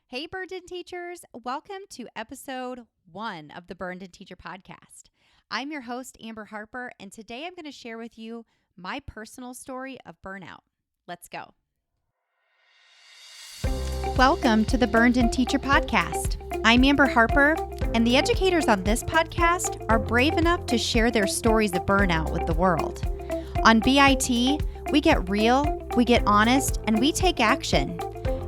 Hey, Burned Teachers. Welcome to episode 1 of the Burned Teacher podcast. I'm your host, Amber Harper, and today I'm going to share with you my personal story of burnout. Let's go. Welcome to the Burned Teacher podcast. I'm Amber Harper, and the educators on this podcast are brave enough to share their stories of burnout with the world. On BIT, we get real, we get honest, and we take action.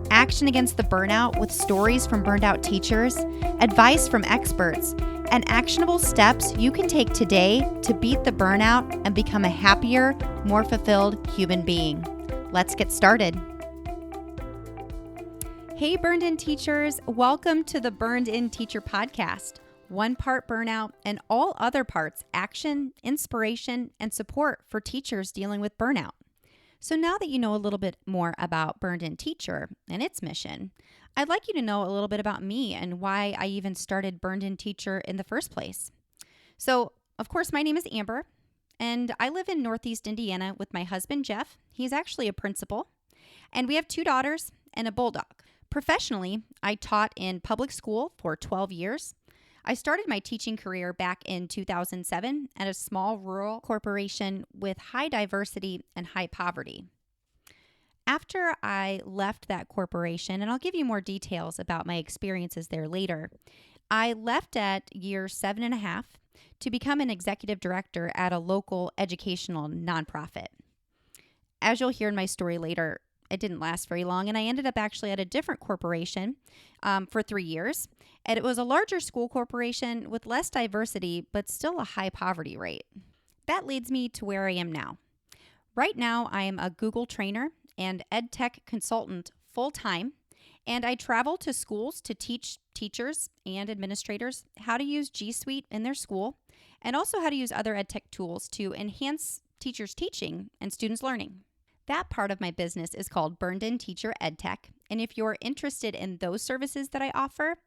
Action against the burnout with stories from burned out teachers, advice from experts, and actionable steps you can take today to beat the burnout and become a happier, more fulfilled human being. Let's get started. Hey, Burned In Teachers. Welcome to the Burned In Teacher podcast. One part burnout and all other parts action, inspiration, and support for teachers dealing with burnout. So now that you know a little bit more about Burned In Teacher and its mission, I'd like you to know a little bit about me and why I even started Burned In Teacher in the first place. So, of course, my name is Amber, and I live in Northeast Indiana with my husband, Jeff. He's actually a principal, and we have 2 daughters and a bulldog. Professionally, I taught in public school for 12 years. I started my teaching career back in 2007 at a small rural corporation with high diversity and high poverty. After I left that corporation, and I'll give you more details about my experiences there later, I left at year 7.5 to become an executive director at a local educational nonprofit. As you'll hear in my story later, it didn't last very long, and I ended up actually at a different corporation for 3 years. And it was a larger school corporation with less diversity, but still a high poverty rate. That leads me to where I am now. Right now, I am a Google trainer and ed tech consultant full-time, and I travel to schools to teach teachers and administrators how to use G Suite in their school, and also how to use other ed tech tools to enhance teachers' teaching and students' learning. That part of my business is called Burned In Teacher EdTech, and if you're interested in those services that I offer,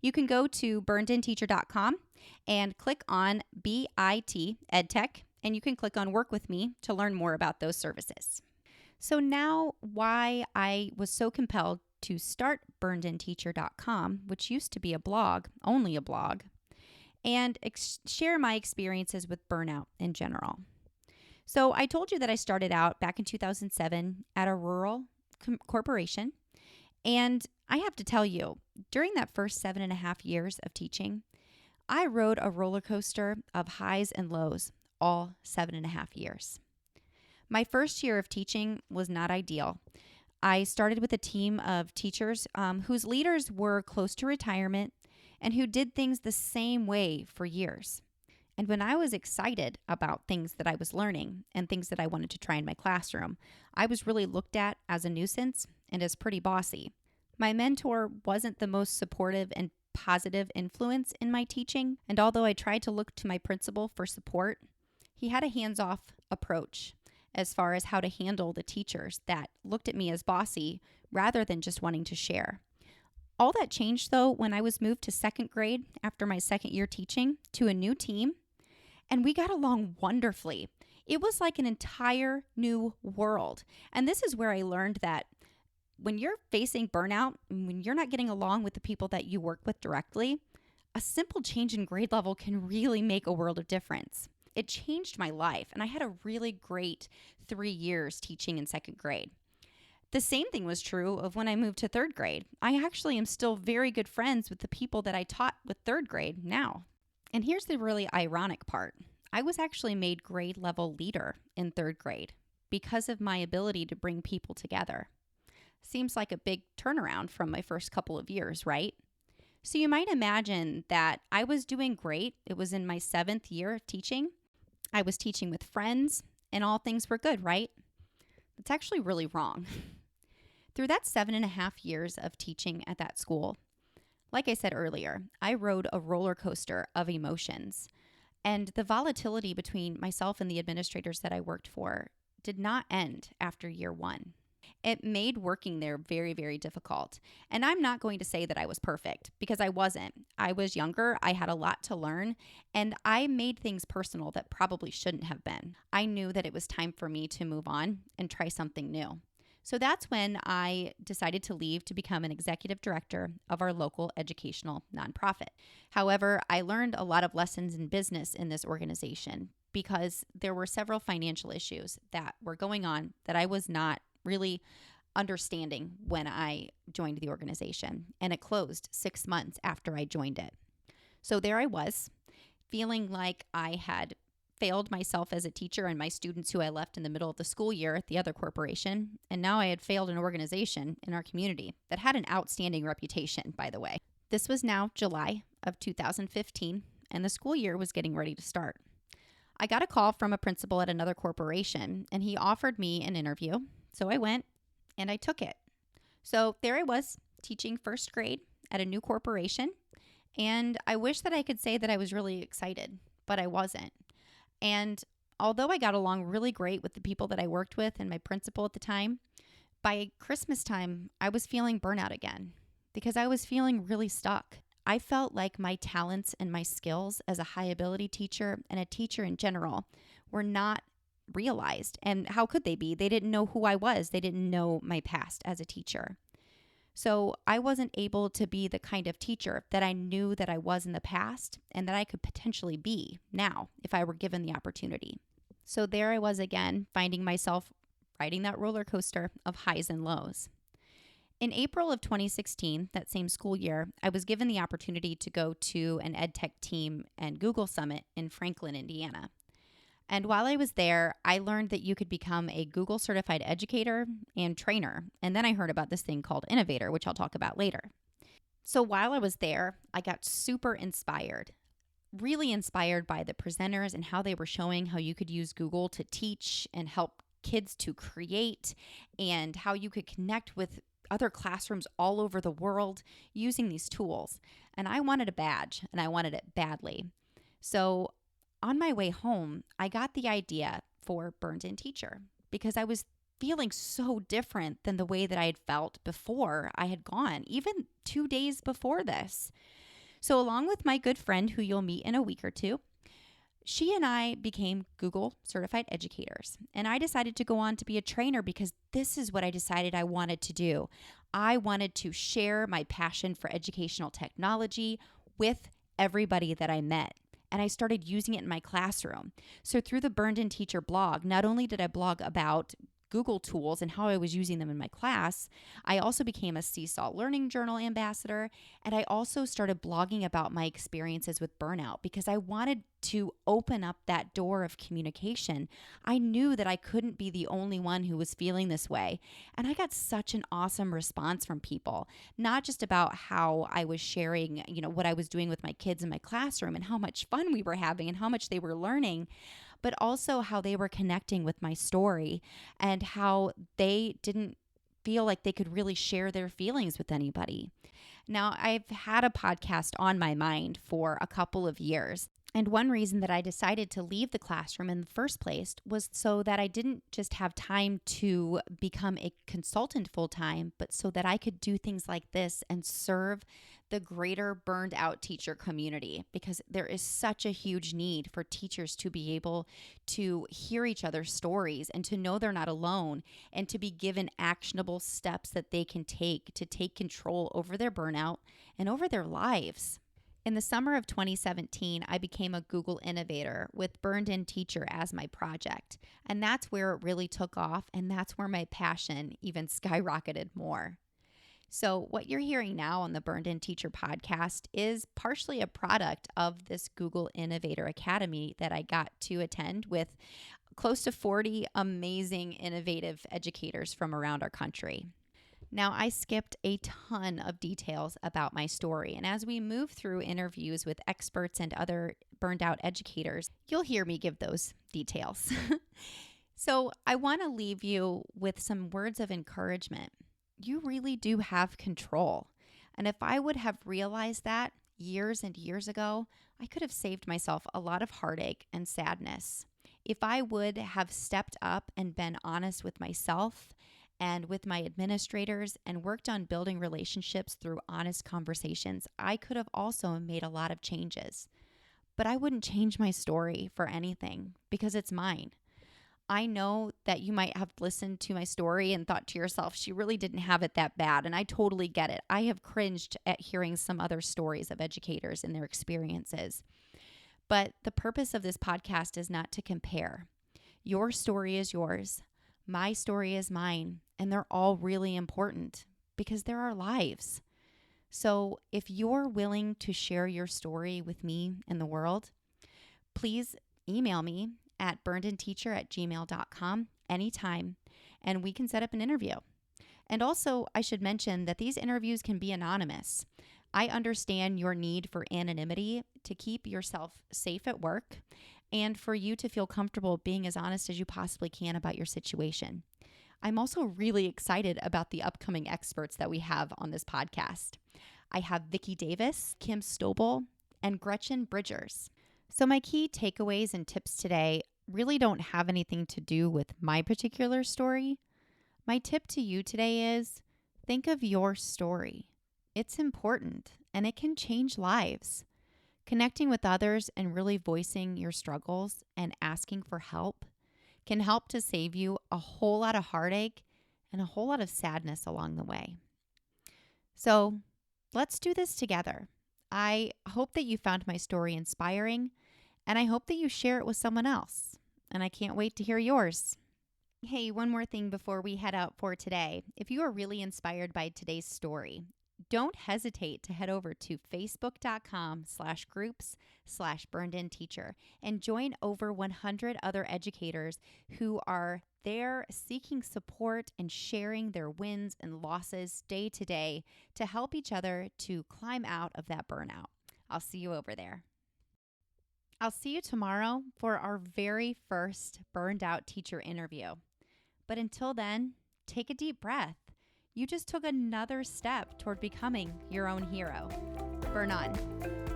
you can go to burnedinteacher.com and click on BIT EdTech, and you can click on Work With Me to learn more about those services. So now why I was so compelled to start burnedinteacher.com, which used to be a blog, only a blog, and share my experiences with burnout in general. So I told you that I started out back in 2007 at a rural corporation. And I have to tell you, during that first 7.5 years of teaching, I rode a roller coaster of highs and lows all 7.5 years. My first year of teaching was not ideal. I started with a team of teachers whose leaders were close to retirement and who did things the same way for years. And when I was excited about things that I was learning and things that I wanted to try in my classroom, I was really looked at as a nuisance and as pretty bossy. My mentor wasn't the most supportive and positive influence in my teaching, and although I tried to look to my principal for support, he had a hands-off approach as far as how to handle the teachers that looked at me as bossy rather than just wanting to share. All that changed, though, when I was moved to 2nd grade after my 2nd year teaching to a new team. And we got along wonderfully. It was like an entire new world. And this is where I learned that when you're facing burnout, when you're not getting along with the people that you work with directly, a simple change in grade level can really make a world of difference. It changed my life, and I had a really great 3 years teaching in 2nd grade. The same thing was true of when I moved to 3rd grade. I actually am still very good friends with the people that I taught with 3rd grade now. And here's the really ironic part. I was actually made grade level leader in 3rd grade because of my ability to bring people together. Seems like a big turnaround from my first couple of years, right? So you might imagine that I was doing great. It was in my 7th year of teaching. I was teaching with friends and all things were good, right? That's actually really wrong. Through that 7.5 years of teaching at that school, like I said earlier, I rode a roller coaster of emotions, and the volatility between myself and the administrators that I worked for did not end after year 1. It made working there very, very difficult. And I'm not going to say that I was perfect because I wasn't. I was younger, I had a lot to learn, and I made things personal that probably shouldn't have been. I knew that it was time for me to move on and try something new. So that's when I decided to leave to become an executive director of our local educational nonprofit. However, I learned a lot of lessons in business in this organization because there were several financial issues that were going on that I was not really understanding when I joined the organization. And it closed 6 months after I joined it. So there I was, feeling like I had failed myself as a teacher and my students who I left in the middle of the school year at the other corporation. And now I had failed an organization in our community that had an outstanding reputation, by the way. This was now July of 2015, and the school year was getting ready to start. I got a call from a principal at another corporation, and he offered me an interview. So I went and I took it. So there I was, teaching first grade at a new corporation. And I wish that I could say that I was really excited, but I wasn't. And although I got along really great with the people that I worked with and my principal at the time, by Christmas time, I was feeling burnout again because I was feeling really stuck. I felt like my talents and my skills as a high ability teacher and a teacher in general were not realized. And how could they be? They didn't know who I was. They didn't know my past as a teacher. So I wasn't able to be the kind of teacher that I knew that I was in the past and that I could potentially be now if I were given the opportunity. So there I was again, finding myself riding that roller coaster of highs and lows. In April of 2016, that same school year, I was given the opportunity to go to an EdTech team and Google Summit in Franklin, Indiana. And while I was there, I learned that you could become a Google certified educator and trainer. And then I heard about this thing called Innovator, which I'll talk about later. So while I was there, I got super inspired, really inspired by the presenters and how they were showing how you could use Google to teach and help kids to create, and how you could connect with other classrooms all over the world using these tools. And I wanted a badge, and I wanted it badly. So on my way home, I got the idea for Burned In Teacher because I was feeling so different than the way that I had felt before I had gone, even 2 days before this. So along with my good friend who you'll meet in a week or two, she and I became Google certified educators. And I decided to go on to be a trainer because this is what I decided I wanted to do. I wanted to share my passion for educational technology with everybody that I met. And I started using it in my classroom. So through the Burned In Teacher blog, not only did I blog about Google tools and how I was using them in my class, I also became a Seesaw Learning Journal ambassador. And I also started blogging about my experiences with burnout because I wanted to open up that door of communication. I knew that I couldn't be the only one who was feeling this way. And I got such an awesome response from people, not just about how I was sharing, what I was doing with my kids in my classroom and how much fun we were having and how much they were learning, but also how they were connecting with my story and how they didn't feel like they could really share their feelings with anybody. Now, I've had a podcast on my mind for a couple of years. And one reason that I decided to leave the classroom in the first place was so that I didn't just have time to become a consultant full time, but so that I could do things like this and serve the greater burned out teacher community, because there is such a huge need for teachers to be able to hear each other's stories and to know they're not alone and to be given actionable steps that they can take to take control over their burnout and over their lives. In the summer of 2017, I became a Google Innovator with Burned In Teacher as my project. And that's where it really took off, and that's where my passion even skyrocketed more. So what you're hearing now on the Burned In Teacher podcast is partially a product of this Google Innovator Academy that I got to attend with close to 40 amazing, innovative educators from around our country. Now, I skipped a ton of details about my story, and as we move through interviews with experts and other burned out educators, you'll hear me give those details. So I want to leave you with some words of encouragement. You really do have control. And if I would have realized that years and years ago, I could have saved myself a lot of heartache and sadness. If I would have stepped up and been honest with myself and with my administrators and worked on building relationships through honest conversations, I could have also made a lot of changes. But I wouldn't change my story for anything because it's mine. I know that you might have listened to my story and thought to yourself, she really didn't have it that bad. And I totally get it. I have cringed at hearing some other stories of educators and their experiences. But the purpose of this podcast is not to compare. Your story is yours. My story is mine. And they're all really important because they're our lives. So if you're willing to share your story with me and the world, please email me at burnedinteacher@gmail.com anytime, and we can set up an interview. And also, I should mention that these interviews can be anonymous. I understand your need for anonymity to keep yourself safe at work and for you to feel comfortable being as honest as you possibly can about your situation. I'm also really excited about the upcoming experts that we have on this podcast. I have Vicki Davis, Kim Stobel, and Gretchen Bridgers. So my key takeaways and tips today really don't have anything to do with my particular story. My tip to you today is think of your story. It's important and it can change lives. Connecting with others and really voicing your struggles and asking for help can help to save you a whole lot of heartache and a whole lot of sadness along the way. So let's do this together. I hope that you found my story inspiring, and I hope that you share it with someone else. And I can't wait to hear yours. Hey, one more thing before we head out for today. If you are really inspired by today's story, don't hesitate to head over to facebook.com/groups/burnedinteacher and join over 100 other educators who are there seeking support and sharing their wins and losses day to day to help each other to climb out of that burnout. I'll see you over there. I'll see you tomorrow for our very first Burned Out Teacher interview. But until then, take a deep breath. You just took another step toward becoming your own hero. Burn on.